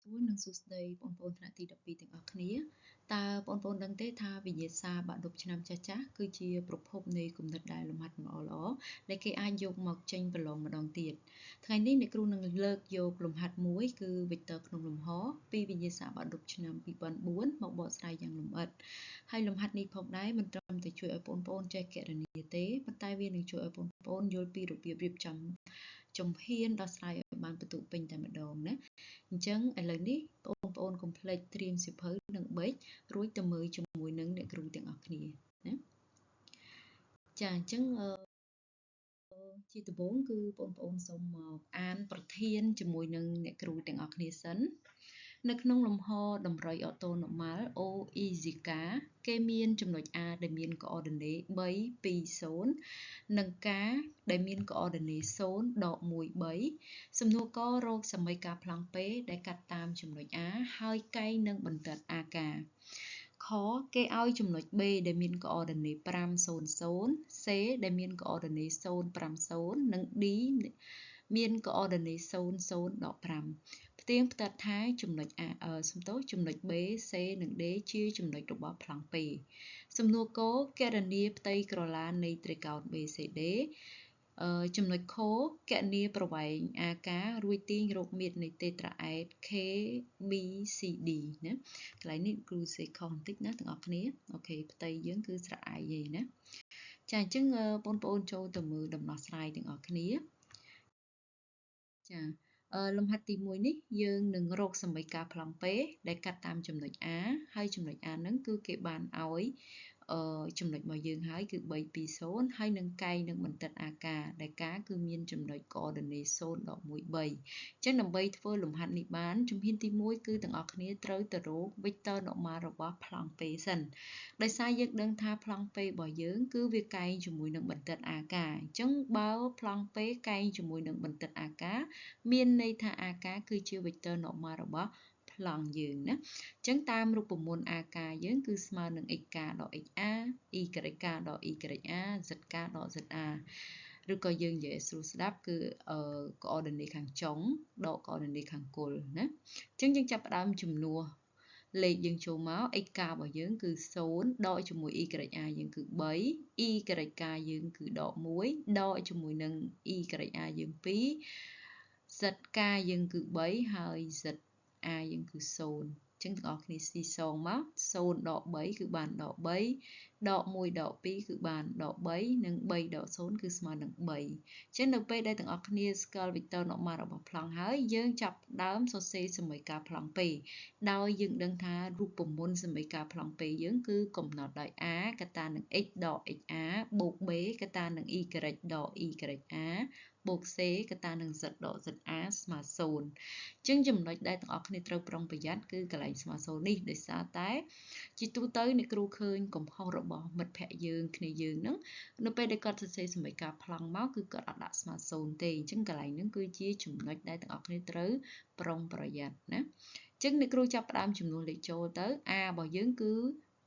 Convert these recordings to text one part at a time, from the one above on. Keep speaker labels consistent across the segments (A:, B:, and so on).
A: នឹងសួស្តីបងប្អូនថ្នាក់ទី12ទាំងអស់គ្នាតើបងប្អូនដឹងទេថាវិញ្ញាសាបាក់ឌុបឆ្នាំចាស់ចាស់គឺជាប្រភពនៃគំនិតដែលលំហាត់ល្អដែលគេអាចយកមកចេញប្រឡងម្ដងទៀតថ្ងៃនេះអ្នកគ្រូនឹងលើកយកលំហាត់មួយគឺវិចតើក្នុងលំហពីវិញ្ញាសាបាក់ឌុបឆ្នាំ2004មកបកស្រាយយ៉ាងលម្អិតហើយលំហាត់នេះផងដែរមិនត្រឹមតែជួយឲ្យបងប្អូនចេះគណនាទេប៉ុន្តែវានឹងជួយឲ្យបងប្អូនយល់ពីរបៀបរៀបចំជំហានដោះស្រាយឲ្យបានបន្ទុកពេញតែម្ដងណាអញ្ចឹងឥឡូវនេះបងប្អូនកុំភ្លេចត្រៀមសៀវភៅនិងប៊ិចរួចទៅមើលជាមួយនឹងអ្នកគ្រូទាំងអស់គ្នាណាចាអញ្ចឹងជាដំបូងគឺបងប្អូនសូមមកអានប្រធានជាមួយនឹងអ្នកគ្រូទាំងអស់គ្នាសិននៅក្នុងលំហតម្រុយអូតូណូម៉ាល់ OEZK គេមានចំណុច A ដែលមានកូអ៊ឺឌីនេត3 2 0និង K ដែលមានកូអ៊ឺឌីនេត0 ដក1 3សំណួរករកសមីការប្លង់ពេដែលកាត់តាមចំណុច A ហើយកែងនឹងបន្ទាត់ AK ខគេឲ្យចំណុច B ដែលមានកូអ៊ឺឌីនេត5 0 0 C ដែលមានកូអ៊ឺឌីនេត0 5 0និង D មានកូអ៊ឺឌីនេត0 0 ដក5ផ្ទៀងផ្ទាត់ថាចំណុច ចំណុច B C និង D ជាចំណុចរបស់ប្លង់ពេសំណួរកគណនាផ្ទៃក្រឡានៃត្រីកោណ BCD ចំណុចខគណនាប្រវែង AK រួចទាញរកមាត្រនៃតេត្រាអេដ KBCD ណាកន្លែងនេះគ្រូសេខុសបន្តិចណាទាំងអស់គ្នាអូខេផ្ទៃយើងគឺស្រអែយឯណាចាអញ្ចឹងបងប្អូនចូលទៅមើលដំណោះស្រាយទាំងអស់គ្នាចាលំហាត់ទី1នេះយើងនឹងរកសមីការប្លង់ពេដែលកាត់តាមចំណុច A ហើយចំណុច A ហ្នឹងគឺគេបានឲ្យចំណុចរបស់យើងហើយគឺ3 2 0ហើយនឹងកែងនឹងបន្តិត AK ដែល K គឺមានចំណុចកូអ៊ឺឌីនេត0ដក1 3អញ្ចឹងដើម្បីធ្វើលំហាត់នេះបានជំហានទី1គឺទាំងអស់គ្នាត្រូវទៅរក vector normal របស់ប្លង់ពេសិនដោយសារយើងដឹងថាប្លង់ពេរបស់យើងគឺវាកែងជាមួយនឹងបន្តិត AK អញ្ចឹងបើប្លង់ពេកែងជាមួយនឹងបន្តិត AK មានន័យថា AK គឺជា vector normal របស់ប្លង់យើងណាអញ្ចឹងតាមរូបមន្ត AK យើងគឺស្មើនឹង xk ដក xa yk ដក ya zk ដក za ឬក៏យើងនិយាយស្រួលស្ដាប់គឺកូអ៊ឺឌីនេតខាងចុងដកកូអ៊ឺឌីនេតខាងគល់ណាអញ្ចឹងយើងចាប់ផ្ដើមជំនួសលេខយើងចូលមក xk របស់យើងគឺ0ដកជាមួយ ya យើងគឺ3 yk យើងគឺដក1ដកជាមួយនឹង ya យើង2 zk យើងគឺ3ហើយ za យើងគឺ0អញ្ចឹងទាំងអស់គ្នាស៊ីសងមក0ដក3គឺបានដក3ដក1ដក2គឺបានដក3និង3ដក0គឺស្មើនឹង3អញ្ចឹងនៅពេលដែលទាំងអស់គ្នាស្គាល់ vector normal របស់ប្លង់ហើយយើងចាប់ដើមសរសេរសមីការប្លង់ពេដោយយើងដឹងថារូបមន្តសមីការប្លង់ពេយើងគឺកំណត់ដោយ a កតានឹង x ដក xa បូក b កតានឹង y ដក ya បូក c កតានឹង z ដក za ស្មើ0អញ្ចឹងចំណុចដែលទាំងអស់គ្នាត្រូវប្រុងប្រយ័ត្នគឺកន្លែងស្មើ0នេះដោយសារតែជាទូទៅអ្នកគ្រូឃើញកំហុសរបស់មិត្តភ័ក្តិយើងគ្នាយើងហ្នឹងនៅពេលដែលគាត់សរសេរសមីការប្លង់មកគឺគាត់អត់ដាក់ស្មើ0ទេអញ្ចឹងកន្លែងហ្នឹងគឺជាចំណុចដែលទាំងអស់គ្នាត្រូវប្រុងប្រយ័ត្នណាអញ្ចឹងអ្នកគ្រូចាប់ផ្ដើមចំនួនលេខចូលទៅ a របស់យើងគឺ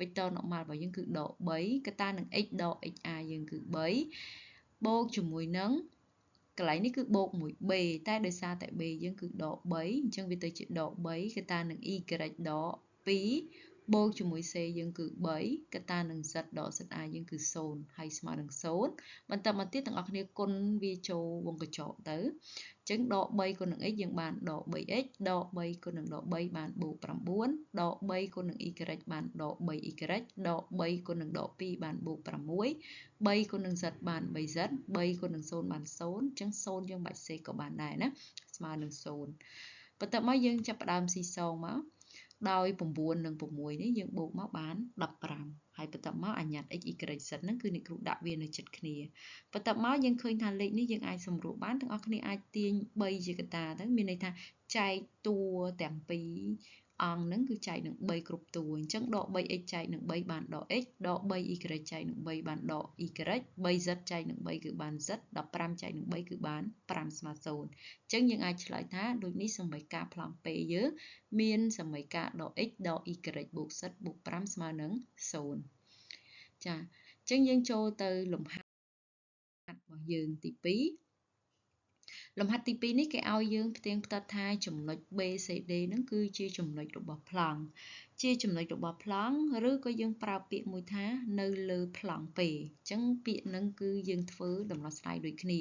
A: vector normal របស់យើងគឺដក3កតានឹង x ដក xa យើងគឺ3បូកជាមួយនឹងកន្លែងនេះគឺបូកមួយ b តែដោយសារតែ b យើងគឺដក3អញ្ចឹងវាទៅជាដក3កតានឹង y ដក2បូកជាមួយ c យើងគឺ3កតានឹង z ដក za យើងគឺ0ហើយស្មើនឹង0បន្តមកទៀតទាំងអស់គ្នាគុណវាចូលវងកញ្ចក់ទៅអញ្ចឹងដក3គុណនឹង x យើងបានដក 3x ដក3គុណនឹងដក3បានបូក9ដក3គុណនឹង y បានដក 3y ដក3គុណនឹងដក2បានបូក6 3គុណនឹង z បាន3z 3គុណនឹង0បាន0អញ្ចឹង0យើងបាច់សេក៏បានដែរណាស្មើនឹង0បន្ទាប់មកយើងចាប់ផ្ដើមស៊ីសងមកដោយ9និង6នេះយើងបូកមកបាន15ហើយបន្ទាប់មកអាញាត់ x y z ហ្នឹងគឺអ្នកគ្រូដាក់វានៅជិតគ្នាបន្ទាប់មកយើងឃើញថាលេខនេះយើងអាចសម្រួលបានទាំងអស់គ្នាអាចទាញ3ជាកតាទៅមានន័យថាចែកតួទាំងពីរអង្គហ្នឹងគឺចែកនឹង3គ្រប់តួអញ្ចឹងដក 3x ចែកនឹង3បានដក x ដក 3y ចែកនឹង3បានដក y 3z ចែកនឹង3គឺបាន z 15ចែកនឹង3គឺបាន5ស្មើ0អញ្ចឹងយើងអាចឆ្លើយថាដូចនេះសមីការប្លង់ពេយើងមានសមីការដក x ដក y បូក z បូក5ស្មើនឹង0ចាអញ្ចឹងយើងចូលទៅលំហាត់របស់យើងទី2 លំហាត់ទី2នេះគេឲ្យយើងផ្ទៀងផ្ទាត់ថាចំណុច BCD ហ្នឹងគឺជាចំណុចរបស់ប្លង់ជាចំណុចរបស់ប្លង់ឬក៏យើងប្រើពាក្យមួយថានៅលើប្លង់ពេអញ្ចឹងពាក្យហ្នឹងគឺយើងធ្វើដំណោះស្រាយដូចគ្នា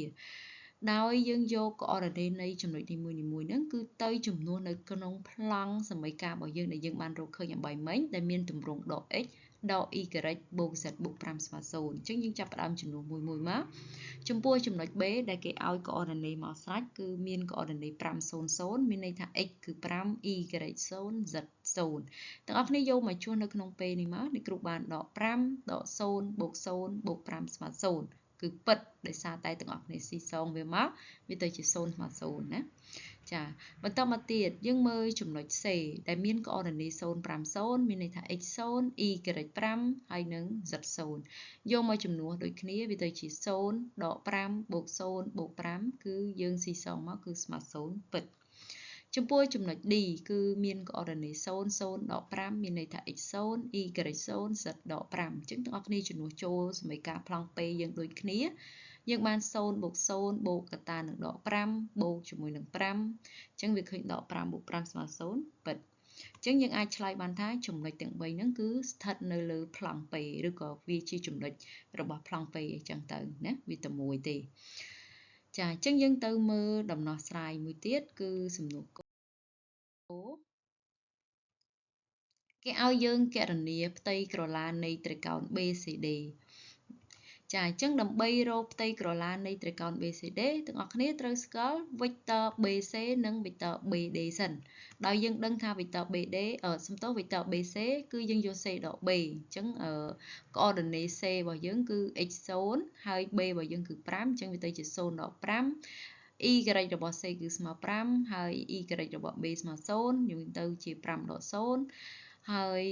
A: ដោយយើងយក coordinate នៃចំណុចនីមួយៗហ្នឹងគឺទៅចំនួននៅក្នុងប្លង់សមីការរបស់យើងដែលយើងបានរកឃើញអំបីមិញដែលមានទម្រង់ដក x ដក y បូក z បូក5ស្មើ0អញ្ចឹងយើងចាប់ផ្ដើមចំនួនមួយមកចំពោះចំណុច B ដែលគេឲ្យ coordinate មកស្រេចគឺមាន coordinate 500មានន័យថា x គឺ5 y 0 z 0ទាំងអស់គ្នាយកមកជួសនៅក្នុង P នេះមកនេះគ្រូបានដក5ដក0បូក0បូក5ស្មើ0គឺពិតដោយសារតែទាំងអស់គ្នាស៊ីសងវាមកវាទៅជា0ស្មើ0ណាចាបន្តមកទៀតយើងមើលចំណុច C ដែលមាន coordinate 050មានន័យថា x 0 y 5ហើយនឹង z 0យកមកចំនួនដូចគ្នាវាទៅជា0ដក5បូក0បូក5គឺយើងស៊ីសងមកគឺស្មើ0ពិតចំពោះចំណុច D គឺមាន coordinate 0 0ដក5មានន័យថា x 0 y 0 z ដក5អញ្ចឹងទាំងអស់គ្នាចំនួនចូលសមីការប្លង់ P យើងដូចគ្នាយើងបាន0បូក0បូកកតានឹងដក5បូកជាមួយនឹង5អញ្ចឹងវាឃើញដក5បូក5ស្មើ0ពិតអញ្ចឹងយើងអាចឆ្លើយបានថាចំណុចទាំង3ហ្នឹងគឺស្ថិតនៅលើប្លង់ P ឬក៏វាជាចំណុចរបស់ប្លង់ P អញ្ចឹងទៅណាវាតែមួយទេចាអញ្ចឹងយើងទៅមើលដំណោះស្រាយមួយទៀតគឺសំណួរកគេឲ្យយើងគណនាផ្ទៃក្រឡានៃត្រិកោណ BCD ចាអញ្ចឹងដើម្បីរកផ្ទៃក្រឡានៃត្រិកោណ BCD ទាំងអស់គ្នាត្រូវស្គាល់ vector BC និង vector BD សិនដោយយើងដឹងថា vector BD សំទោស vector BC គឺយើងយក C ដក B អញ្ចឹងcoordinate C របស់យើងគឺ x 0ហើយ B របស់យើងគឺ5អញ្ចឹងវាទៅជា0ដក5 y របស់ C គឺស្មើ5ហើយ y របស់ B ស្មើ0យើងទៅជា5ដក0ហើយ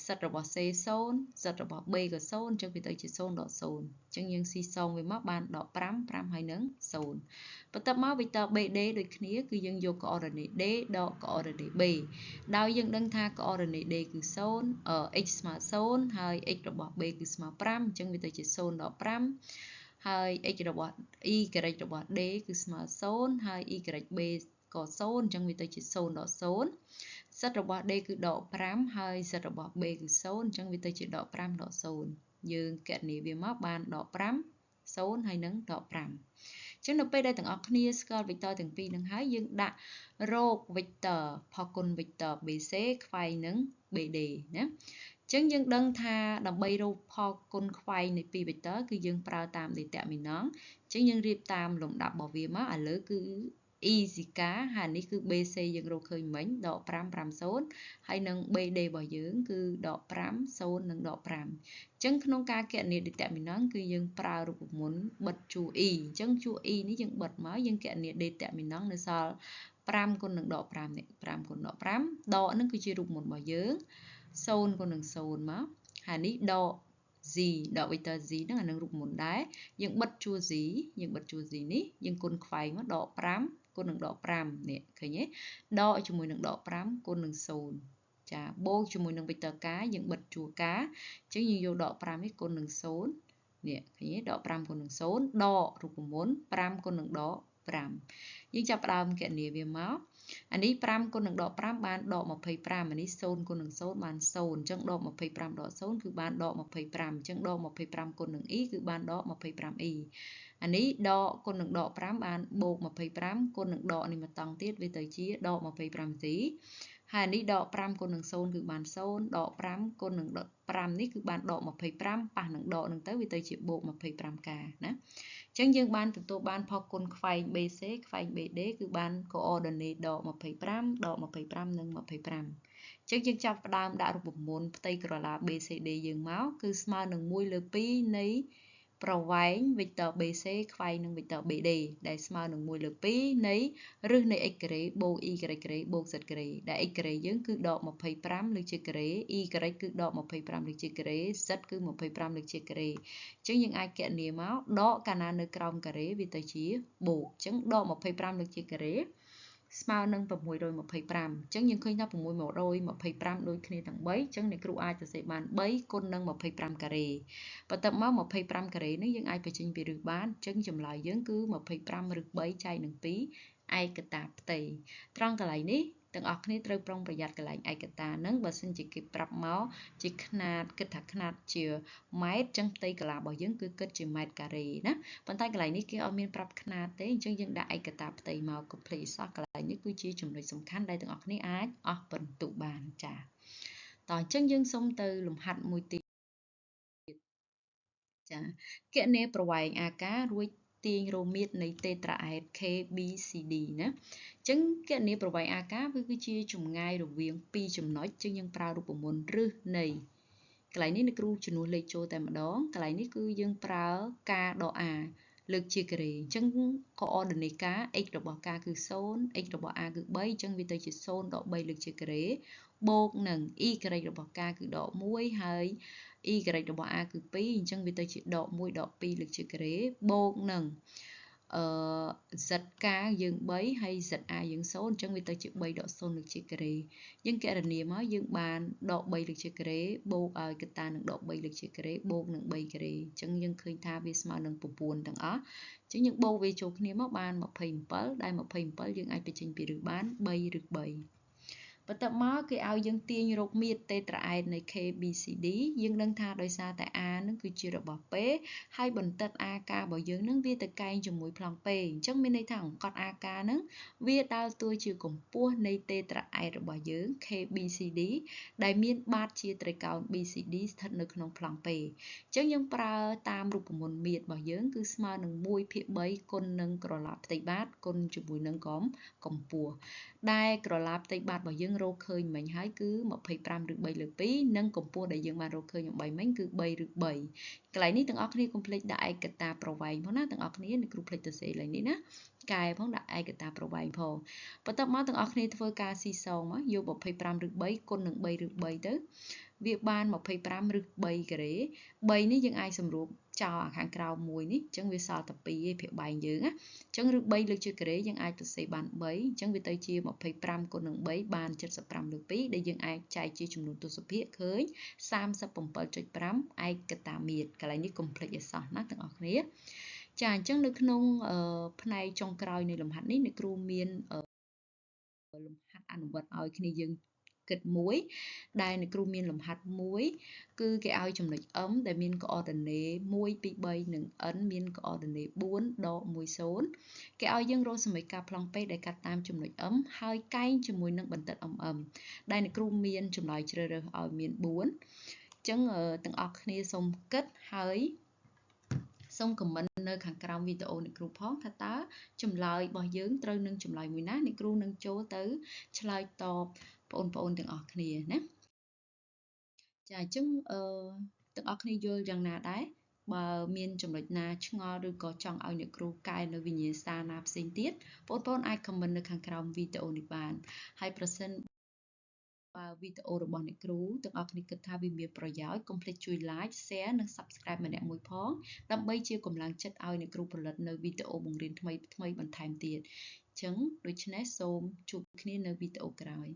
A: សិតរបស់ C 0សិតរបស់ B ក៏0អញ្ចឹងវាទៅជា0ដក0អញ្ចឹងយើងស៊ីសងវាមកបានដក5ហើយនឹង0បន្ទាប់មក vector BD ដូចគ្នាគឺយើងយក coordinate D ដក coordinate B ដោយយើងដឹងថា coordinate D គឺ0 x ស្មើ0ហើយ x របស់ B គឺស្មើ5អញ្ចឹងវាទៅជា0ដក5ហើយ x របស់ y របស់ D គឺស្មើ0ហើយ y B ក៏0អញ្ចឹងវាទៅជា0ដក0សិតរបស់ D គឺដក5ហើយសិតរបស់ B គឺ0អញ្ចឹងវាទៅជាដក5ដក0យើងគណនាវាមកបានដក5 0ហើយនឹងដក5អញ្ចឹងនៅពេលដែលទាំងអស់គ្នាស្គាល់ vector ទាំងពីរនឹងហើយយើងដាក់រោគ vector ផគុណ vector BC ខ្វែងនឹង BD ណាអញ្ចឹងយើងដឹងថាដើម្បីរកផលគុណខ្វែងនៃពីរ vector គឺយើងប្រើតាម determinant អញ្ចឹងយើងរៀបតាមលំដាប់របស់វាមកឥឡូវគឺ e ស៊ីកាហើយនេះគឺ BC យើងរកឃើញមិញដក5 50ហើយនឹង BD របស់យើងគឺដក5 0និងដក5អញ្ចឹងក្នុងការគណនា determinant គឺយើងប្រើរូបមន្តបិទជួរ e អញ្ចឹងជួរ e នេះយើងបិទមកយើងគណនា determinant នៅសល់5គុណនឹងដក5នេះ5គុណដក5ដកនឹងគឺជារូបមន្តរបស់យើង0គុណនឹង0មកហើយនេះដក z ដក vector z ហ្នឹងអានឹងរូបមន្តដែរយើងបិទជួរ z យើងបិទជួរ z នេះយើងគុណខ្វែងមកដក5គុណនឹងដក5នេះឃើញទេដកជាមួយនឹងដក5គុណនឹង0ចាបូកជាមួយនឹង vector k យើងបិទជួរ k អញ្ចឹងយើងយកដក5នេះគុណនឹង0នេះឃើញទេដក5គុណនឹង0ដករូបមន្ត5គុណនឹងដក5យើងចាប់ផ្ដើមគណនាវាមកអានេះ5គុណនឹងដក5បានដក25អានេះ0គុណនឹង0បាន0អញ្ចឹងដក25ដក0គឺបានដក25អញ្ចឹងដក25គុណនឹង e គឺបានដក 25e អានេះដកគុណនឹងដក5បានបូក25គុណនឹងដកនេះមកតង់ទៀតវាទៅជាដក 25c ហើយនេះដក5គុណនឹង0គឺបាន0ដក5គុណនឹង5នេះគឺបានដក25ប៉ះនឹងដកនឹងទៅវាទៅជាបូក 25k ណាអញ្ចឹងយើងបានទទួលបានផគុណខ្វែង BC ខ្វែង BD គឺបាន coordinate ដក25ដក25និង25អញ្ចឹងយើងចាប់ផ្ដើមដាក់រូបមន្តផ្ទៃក្រឡា BCD យើងមកគឺស្មើនឹង1លើ2នៃប្រវែង vector BC ខ្វែងនឹង vector BD ដែលស្មើនឹង1លើ2នៃរឹសនៃ x ការ៉េបូក y ការ៉េបូក z ការ៉េដែល x ការ៉េយើងគឺដក25លើជាការ៉េ y ការ៉េគឺដក25លើជាការ៉េ z គឺ25លើជាការ៉េអញ្ចឹងយើងអាចគណនាមកដកកាលណានៅក្រោមការ៉េវាទៅជាបូកអញ្ចឹងដក25លើជាការ៉េ ស្មើនឹង625 ចឹងយើងឃើញថា625ដូចគ្នាទាំង3ចឹងអ្នកគ្រូអាចសរសេរបាន3គុណនឹង25ការ៉េបន្ទាប់មក25ការ៉េនេះយើងអាចបញ្ចេញពីរឹសបានចឹងចម្លើយយើងគឺ25រឹស3ចែកនឹង2ឯកតាផ្ទៃត្រង់កន្លែងនេះទាំងអស់គ្នាត្រូវប្រុងប្រយ័ត្នកន្លែងឯកតាហ្នឹងបើសិនជាគេប្រាប់មកជាខ្នាតគិតថាខ្នាតជាម៉ែត្រចឹងផ្ទៃកន្លះរបស់យើងគឺគិតជាម៉ែត្រការ៉េណាប៉ុន្តែកន្លែងនេះគេអត់មានប្រាប់ខ្នាតទេអញ្ចឹងយើងដាក់ឯកតាផ្ទៃមកកុំភ្លេចសោះកន្លែងនេះគឺជាចំណុចសំខាន់ដែលទាំងអស់គ្នាអាចអស់បន្ទុកបានចា៎តោះអញ្ចឹងយើងសូមទៅលំហាត់មួយទៀតចា៎គណនាប្រវែងអាការរួចទាញរោមាត្រនៃតេត្រាអែត KBCD ណាអញ្ចឹងគណនាប្រវែងអាការវាគឺជាចម្ងាយរវាង2ចំណុចអញ្ចឹងយើងប្រើរូបមន្តរឹសនៃកន្លែងនេះអ្នកគ្រូជំនួសលេខចូលតែម្ដងកន្លែងនេះគឺយើងប្រើការដក A លើកជាការ៉េអញ្ចឹង coordinate ការ x របស់ការគឺ0 x របស់ A គឺ3អញ្ចឹងវាទៅជា0ដក3លើកជាការ៉េបូកនឹង y របស់ការគឺដក1ហើយ y របស់ A គឺ2អញ្ចឹងវាទៅជាដក1ដក2លើកជាការ៉េបូកនឹងz ការយើង3ហើយ z a យើង0អញ្ចឹងវាទៅជា3ដក0លើកជាការ៉េយើងគណនាមកយើងបានដក3លើកជាការ៉េបូកឲ្យកតានឹងដក3លើកជាការ៉េបូកនឹង3ការ៉េអញ្ចឹងយើងឃើញថាវាស្មើនឹង9ទាំងអស់អញ្ចឹងយើងបូកវាចូលគ្នាមកបាន27ដែល27យើងអាចបញ្ចេញពីរឹសបាន3រឹស3បន្ទាប់មកគេឲ្យយើងទាញរកមាត្រតេត្រាអែតនៃ KBCD យើងដឹងថាដោយសារតែ A នឹងគឺជារបស់ P ហើយបន្តិត A ការរបស់យើងនឹងវាទៅកែងជាមួយប្លង់ P អញ្ចឹងមានន័យថាអង្កត់ A ការនឹងវាដើរតួជាកម្ពស់នៃតេត្រាអែតរបស់យើង KBCD ដែលមានបាតជាត្រីកោណ BCD ស្ថិតនៅក្នុងប្លង់ P អញ្ចឹងយើងប្រើតាមរូបមន្តមាត្ររបស់យើងគឺស្មើនឹង1/3គុណនឹងក្រឡាផ្ទៃបាតគុណជាមួយនឹងកម្ពស់ដែលក្រឡាផ្ទៃបាតរបស់យើងរកឃើញមិញហើយគឺ25រឹស3លើ2និងកម្ពស់ដែលយើងបានរកឃើញអំបីមិញគឺ3រឹស3កន្លែងនេះទាំងអស់គ្នាកុំភ្លេចដាក់ឯកតាប្រវែងផងណាទាំងអស់គ្នាអ្នកគ្រូភ្លេចទៅសេលេងនេះណាកែផងដាក់ឯកតាប្រវែងផងបន្ទាប់មកទាំងអស់គ្នាធ្វើការស៊ីសងមកយក25រឹស3គុណនឹង3រឹស3ទៅវាបាន25រឹស3ការ៉េ3នេះយើងអាចសម្រួលចោលអាខាងក្រោមមួយនេះអញ្ចឹងវាសល់តែ2ឯងភាគបែងយើងណាអញ្ចឹងរឹស3លើកជាការ៉េយើងអាចសរសេរបាន3អញ្ចឹងវាទៅជា25គុណនឹង3បាន75លើក2ដែលយើងអាចចែកជាចំនួនទស្សភាគឃើញ 37.5 ឯកតាមាត្រកន្លែងនេះកុំភ្លេចឲ្យសោះណាទាំងអស់គ្នាចាអញ្ចឹងនៅក្នុងផ្នែកចុងក្រោយនៃលំហាត់នេះអ្នកគ្រូមានលំហាត់អនុវត្តឲ្យគ្នាយើងគិតមួយដែលអ្នកគ្រូមានលំហាត់មួយគឺគេឲ្យចំណុច M ដែលមាន coordinate 1 2 3និង N មាន coordinate 4ដក10គេឲ្យយើងរកសមីការប្លង់ពេដែលកាត់តាមចំណុច M ហើយកែងជាមួយនឹងបន្តិត MM ដែលអ្នកគ្រូមានចម្លើយជ្រើសរើសឲ្យមាន4អញ្ចឹងទាំងអស់គ្នាសូមគិតហើយសូមខមមិននៅខាងក្រោមវីដេអូអ្នកគ្រូផងថាតើចម្លើយរបស់យើងត្រូវនឹងចម្លើយមួយណាអ្នកគ្រូនឹងចូលទៅឆ្លើយតបបងប្អូនទាំងអស់គ្នាណាចាអញ្ចឹងទាំងអស់គ្នាយល់យ៉ាងណាដែរបើមានចំណុចណាឆ្ងល់ឬក៏ចង់ឲ្យអ្នកគ្រូកែនៅវិញ្ញាសាណាផ្សេងទៀតបងប្អូនអាចខមមិននៅខាងក្រោមវីដេអូនេះបានហើយប្រសិនបើវីដេអូរបស់អ្នកគ្រូទាំងអស់គ្នាគិតថាវាមានប្រយោជន៍កុំភ្លេចជួយ like share និង subscribe ម្នាក់មួយផងដើម្បីជាកម្លាំងចិត្តឲ្យអ្នកគ្រូផលិតនៅវីដេអូបង្រៀនថ្មីបន្ថែមទៀតអញ្ចឹងដូច្នេះសូមជួបគ្នានៅវីដេអូក្រោយ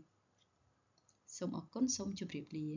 A: សូមអរគុណសូមជម្រាបលា